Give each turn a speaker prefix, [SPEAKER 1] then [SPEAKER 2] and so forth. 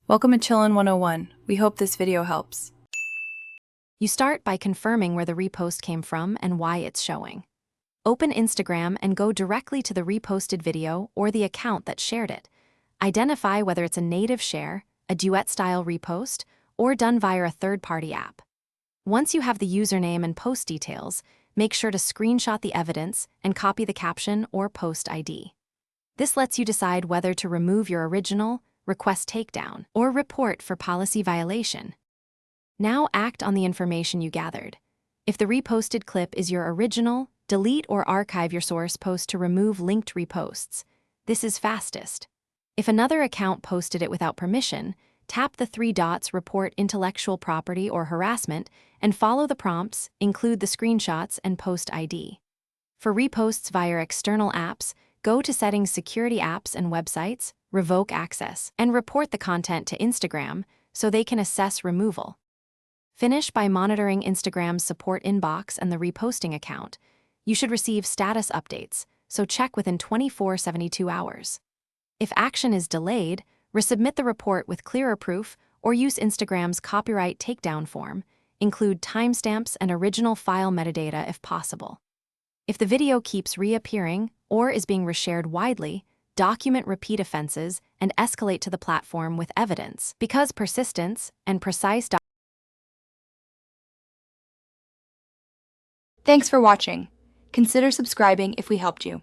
[SPEAKER 1] Welcome to Chillin' 101. We hope this video helps.
[SPEAKER 2] You start by confirming where the repost came from and why it's showing. Open Instagram and go directly to the reposted video or the account that shared it. Identify whether it's a native share, a duet-style repost, or done via a third-party app. Once you have the username and post details, make sure to screenshot the evidence and copy the caption or post ID. This lets you decide whether to remove your original, request takedown, or report for policy violation. Now act on the information you gathered. If the reposted clip is your original, delete or archive your source post to remove linked reposts. This is fastest. If another account posted it without permission, tap the 3 dots Report Intellectual Property or Harassment and follow the prompts, include the screenshots and post ID. For reposts via external apps, go to Settings Security Apps and Websites, Revoke Access, and report the content to Instagram so they can assess removal. Finish by monitoring Instagram's support inbox and the reposting account. You should receive status updates, so check within 24-72 hours. If action is delayed, resubmit the report with clearer proof or use Instagram's copyright takedown form. Include timestamps and original file metadata if possible. If the video keeps reappearing or is being reshared widely, document repeat offenses and escalate to the platform with evidence, because persistence and precise.
[SPEAKER 3] Thanks for watching. Consider subscribing if we helped you.